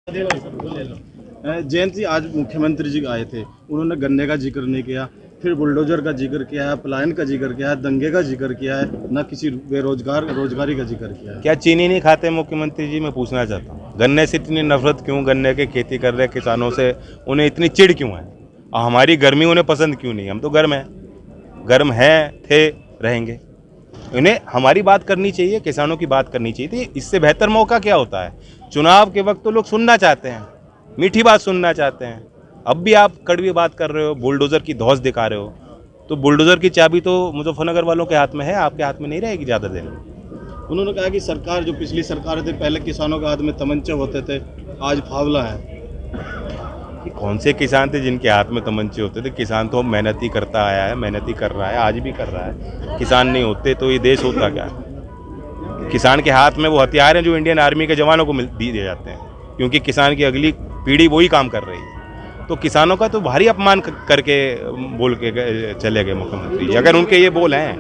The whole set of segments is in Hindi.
जयंत जी, आज मुख्यमंत्री जी आए थे, उन्होंने गन्ने का जिक्र नहीं किया, फिर बुलडोजर का जिक्र किया है, पलायन का जिक्र किया है, दंगे का जिक्र किया है, न किसी रोजगारी का जिक्र किया है। क्या चीनी नहीं खाते मुख्यमंत्री जी? मैं पूछना चाहता हूँ, गन्ने से इतनी नफरत क्यों? गन्ने की खेती कर रहे किसानों से उन्हें इतनी चिढ़ क्यों है? और हमारी गर्मी उन्हें पसंद क्यों नहीं? हम तो गर्म हैं, थे, रहेंगे। उन्हें हमारी बात करनी चाहिए, किसानों की बात करनी चाहिए थी। इससे बेहतर मौका क्या होता है? चुनाव के वक्त तो लोग सुनना चाहते हैं, मीठी बात सुनना चाहते हैं। अब भी आप कड़वी बात कर रहे हो, बुलडोज़र की धौंस दिखा रहे हो, तो बुलडोज़र की चाबी तो मुजफ्फरनगर वालों के हाथ में है, आपके हाथ में नहीं रहेगी ज़्यादा देर। उन्होंने कहा कि सरकार, जो पिछली सरकार थी, पहले किसानों के हाथ में तमंचे होते थे, आज फावला है। कि कौन से किसान थे जिनके हाथ में तमंचे होते थे? किसान तो मेहनत ही करता आया है, मेहनत ही कर रहा है, आज भी कर रहा है। किसान नहीं होते तो ये देश होता क्या? किसान के हाथ में वो हथियार हैं जो इंडियन आर्मी के जवानों को दिए जाते हैं, क्योंकि किसान की अगली पीढ़ी वही काम कर रही है। तो किसानों का तो भारी अपमान करके बोल के चले गए मुख्यमंत्री जी, अगर उनके ये बोल हैं।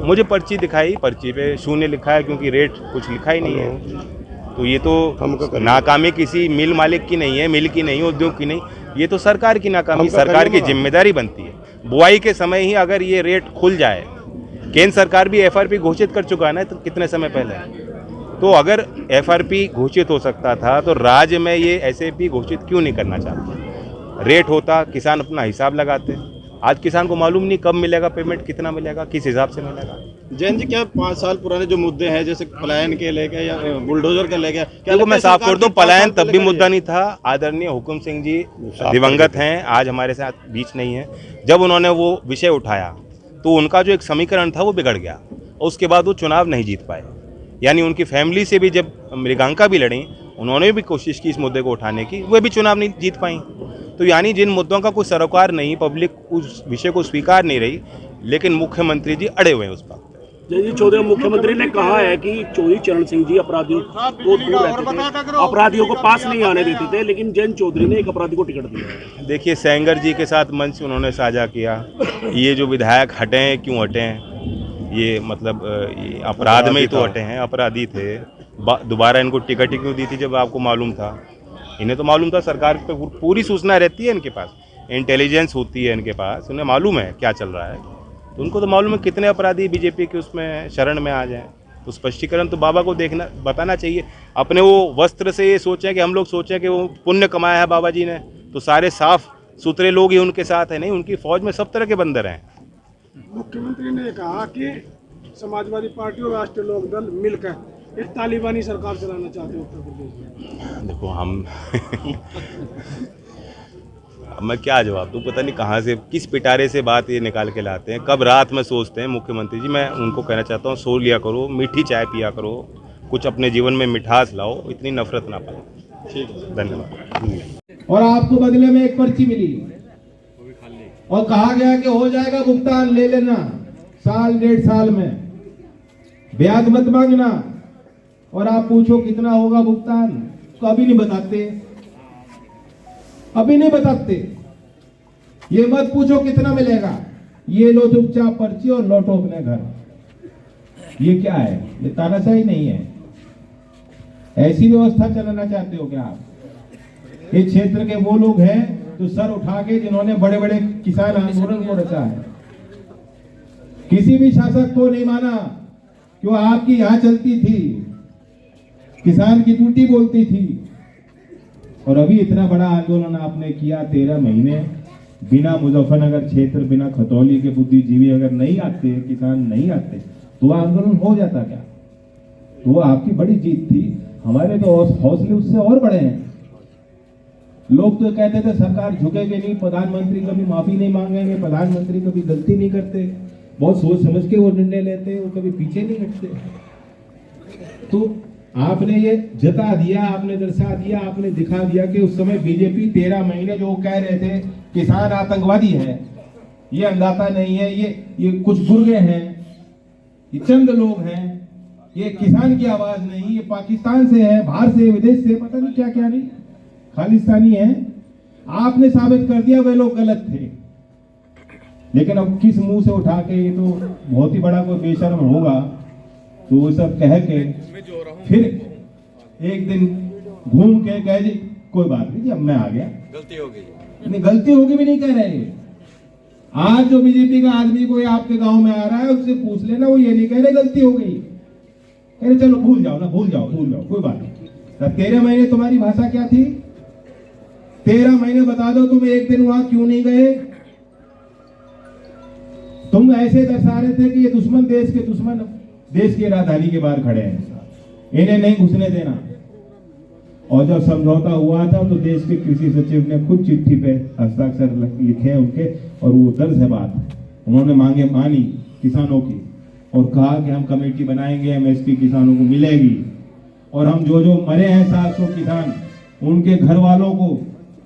मुझे पर्ची दिखाई, पर्ची पे शून्य लिखा है, क्योंकि रेट कुछ लिखा ही नहीं है। तो ये तो नाकामी किसी मिल मालिक की नहीं है, मिल की नहीं, उद्योग की नहीं, ये तो सरकार की नाकामी, सरकार की जिम्मेदारी बनती है। बुआई के समय ही अगर ये रेट खुल जाए, केंद्र सरकार भी एफआरपी घोषित कर चुका है ना, तो कितने समय पहले। तो अगर एफआरपी घोषित हो सकता था तो राज्य में ये एसएपी घोषित क्यों नहीं करना चाहते? रेट होता, किसान अपना हिसाब लगाते। आज किसान को मालूम नहीं कब मिलेगा पेमेंट, कितना मिलेगा, किस हिसाब से मिलेगा। जैन जी, क्या 5 साल पुराने जो मुद्दे हैं, जैसे पलायन के लेके या बुलडोजर के लेके, क्या मैं साफ कर दूं, पलायन तब भी मुद्दा नहीं था। आदरणीय हुकुम सिंह जी दिवंगत हैं, आज हमारे साथ बीच नहीं है। जब उन्होंने वो विषय उठाया तो उनका जो एक समीकरण था वो बिगड़ गया, और उसके बाद वो चुनाव नहीं जीत पाए। यानी उनकी फैमिली से भी जब मृगांका भी लड़ी, उन्होंने भी कोशिश की इस मुद्दे को उठाने की, वे भी चुनाव नहीं जीत पाई। तो यानी जिन मुद्दों का कोई सरोकार नहीं, पब्लिक उस विषय को स्वीकार नहीं रही, लेकिन मुख्यमंत्री जी अड़े हुए हैं उस पर। जयंत चौधरी, मुख्यमंत्री ने कहा है कि चौधरी चरण सिंह जी अपराधियों को दूर रहते थे, अपराधियों को पास नहीं आने देते थे, लेकिन जयंत चौधरी ने एक अपराधी को टिकट दिया। देखिए, सेंगर जी के साथ मंच उन्होंने साझा किया, ये जो विधायक हटे हैं, क्यों हटे हैं? ये मतलब ये अपराध में ही तो हटे हैं, अपराधी थे। दोबारा इनको टिकट ही क्यों दी थी जब आपको मालूम था? इन्हें तो मालूम था, सरकार पे पूरी सूचना रहती है इनके पास, इंटेलिजेंस होती है इनके पास, उन्हें मालूम है क्या चल रहा है। तो उनको तो मालूम है कितने अपराधी बीजेपी के उसमें शरण में आ जाएं। तो स्पष्टीकरण तो बाबा को बताना चाहिए। अपने वो वस्त्र से ये सोचें कि हम लोग सोचें कि वो पुण्य कमाया है बाबा जी ने, तो सारे साफ सुथरे लोग ही उनके साथ हैं। नहीं, उनकी फौज में सब तरह के बंदर हैं। मुख्यमंत्री ने कहा कि समाजवादी पार्टी और राष्ट्रीय लोकदल मिलकर एक तालिबानी सरकार चलाना चाहते हैं उत्तर प्रदेश में। देखो, हम अब मैं क्या जवाब दूँ? पता नहीं कहाँ से, किस पिटारे से बात ये निकाल के लाते हैं, कब रात में सोचते हैं मुख्यमंत्री जी। मैं उनको कहना चाहता हूँ, सो लिया करो, मीठी चाय पिया करो, कुछ अपने जीवन में मिठास लाओ, इतनी नफरत ना पाओ। ठीक है, धन्यवाद। और आपको बदले में एक पर्ची मिली और कहा गया कि हो जाएगा भुगतान, ले लेना, 1.5 साल में, ब्याज मत मांगना। और आप पूछो कितना होगा भुगतान, तो अभी नहीं बताते, अभी नहीं बताते। ये मत पूछो कितना मिलेगा, ये लो चुपचाप पर्ची और लौटो अपने घर। ये क्या है? ये तानाशाही नहीं है। ऐसी व्यवस्था चलाना चाहते हो क्या आप? इस क्षेत्र के वो लोग हैं तो सर उठा के जिन्होंने बड़े बड़े किसान आंदोलन को रचा है, किसी भी शासक को नहीं माना कि वो आपकी यहां चलती थी, किसान की ड्यूटी बोलती थी। और अभी इतना बड़ा आंदोलन आपने किया, 13 महीने बिना मुजफ्फरनगर क्षेत्र, बिना खतौली के बुद्धिजीवी अगर नहीं आते, किसान नहीं आते, तो आंदोलन हो जाता क्या? तो वो आपकी बड़ी जीत थी। हमारे तो हौसले उससे और बड़े हैं। लोग तो कहते थे सरकार झुकेगी नहीं, प्रधानमंत्री कभी माफी नहीं मांगेंगे, प्रधानमंत्री कभी गलती नहीं करते, बहुत सोच समझ के वो निर्णय लेते, वो कभी पीछे नहीं हटते। तो आपने ये जता दिया, आपने दर्शा दिया, आपने दिखा दिया कि उस समय बीजेपी 13 महीने जो कह रहे थे किसान आतंकवादी है, ये अंदाता नहीं है, ये कुछ गुर्गे हैं, ये चंद लोग हैं, ये किसान की आवाज नहीं, ये पाकिस्तान से है, बाहर से, विदेश से, पता नहीं क्या क्या नहीं, खालिस्तानी है। आपने साबित कर दिया वे लोग गलत थे। लेकिन अब किस मुंह से उठा के, ये तो बहुत ही बड़ा कोई बेशर्म होगा, तो वो सब कह के एक दिन घूम के कह जी कोई बात नहीं जी अब मैं आ गया, गलती हो गई, नहीं गलती होगी भी नहीं कह रहे। आज जो बीजेपी का आदमी कोई आपके गांव में आ रहा है उससे पूछ लेना, वो ये नहीं कह रहे गलती हो गई, कह रहे चलो भूल जाओ ना, भूल जाओ कोई बात नहीं। 13 महीने तुम्हारी भाषा क्या थी? 13 महीने बता दो तुम एक दिन वहां क्यों नहीं गए? तुम ऐसे दर्शा रहे थे कि ये दुश्मन देश की राजधानी के बाहर खड़े हैं, इन्हें नहीं घुसने देना। और जब समझौता हुआ था तो देश के कृषि सचिव ने खुद चिट्ठी पे हस्ताक्षर लिखे उनके, और वो दर्ज है बात, उन्होंने मांगे मानी किसानों की और कहा कि हम कमेटी बनाएंगे, एमएसपी किसानों को मिलेगी, और हम जो मरे हैं 700 किसान उनके घर वालों को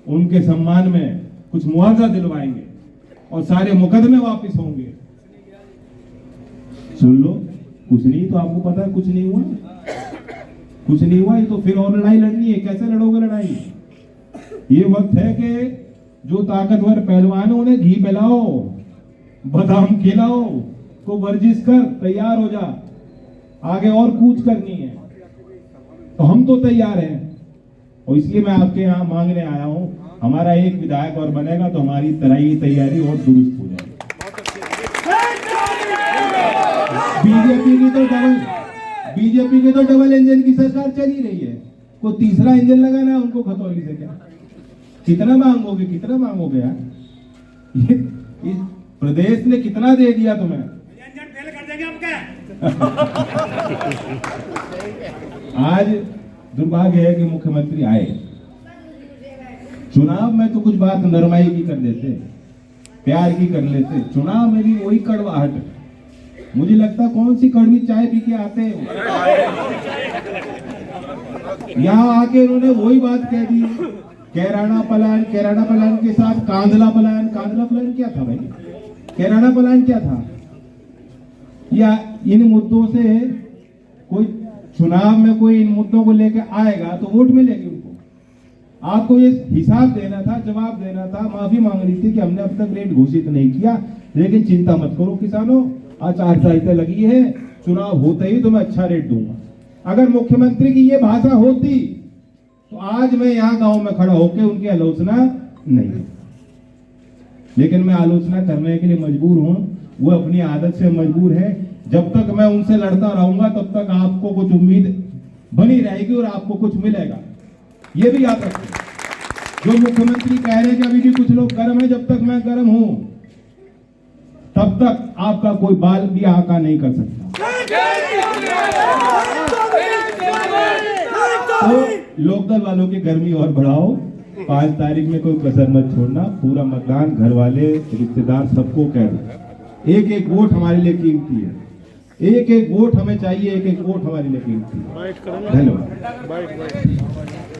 उनके सम्मान में कुछ मुआवजा दिलवाएंगे और सारे मुकदमे वापस होंगे। सुन लो, कुछ नहीं तो आपको पता है कुछ नहीं हुआ, कुछ नहीं हुआ, ये तो फिर और लड़ाई लड़नी है। कैसे लड़ोगे लड़ाई? ये वक्त है कि जो ताकतवर पहलवान है उन्हें घी पिलाओ, बादाम खिलाओ, तो वर्जिश कर, तैयार हो जा, आगे और कूच करनी है। तो हम तो तैयार हैं, और इसलिए मैं आपके यहाँ मांगने आया हूं, हमारा एक विधायक और बनेगा तो हमारी तैयारी और दुरुस्त हो जाएगी। बीजेपी की तो डबल इंजन की सरकार चल ही रही है, कोई तीसरा इंजन लगाना है उनको खतौली से क्या? कितना मांगोगे यार? ये प्रदेश ने कितना दे दिया तुम्हें? इंजन फेल कर देंगे आज दुर्भाग्य है कि मुख्यमंत्री आए, चुनाव में तो कुछ बात नरमाई की कर देते, प्यार की कर लेते, चुनाव में भी वही कड़वाहट। मुझे लगता कौन सी कड़वी चाय पी के आते हैं, यहाँ आके उन्होंने वही बात कह दी, कैराना पलायन के साथ कांधला पलायन क्या था भाई? कैराना पलायन क्या था? या इन मुद्दों से कोई चुनाव में कोई इन मुद्दों को लेकर आएगा तो वोट मिलेगी उनको। आपको ये हिसाब देना था, जवाब देना था, माफी मांगनी थी कि हमने अब तक रेट घोषित नहीं किया, लेकिन चिंता मत करो किसानों, आचार संहिता लगी है, चुनाव होते ही तो मैं अच्छा रेट दूंगा। अगर मुख्यमंत्री की ये भाषा होती तो आज मैं यहाँ गांव में खड़ा होकर उनकी आलोचना नहीं, लेकिन मैं आलोचना करने के लिए मजबूर हूं, वो अपनी आदत से मजबूर है। जब तक मैं उनसे लड़ता रहूंगा तब तक आपको कुछ उम्मीद बनी रहेगी और आपको कुछ मिलेगा, ये भी याद रखें। जो मुख्यमंत्री कह रहे हैं कि अभी भी कुछ लोग गर्म है, जब तक मैं गर्म हूं तब तक आपका कोई बाल भी आका नहीं कर सकता। तो लोकदल वालों की गर्मी और बढ़ाओ, 5 तारीख में कोई कसर मत छोड़ना, पूरा मतदान घर वाले रिश्तेदार सबको कह दो। एक वोट हमारे लिए कीमती है, एक वोट हमें चाहिए, एक वोट हमारे लिए कीमती है। धन्यवाद।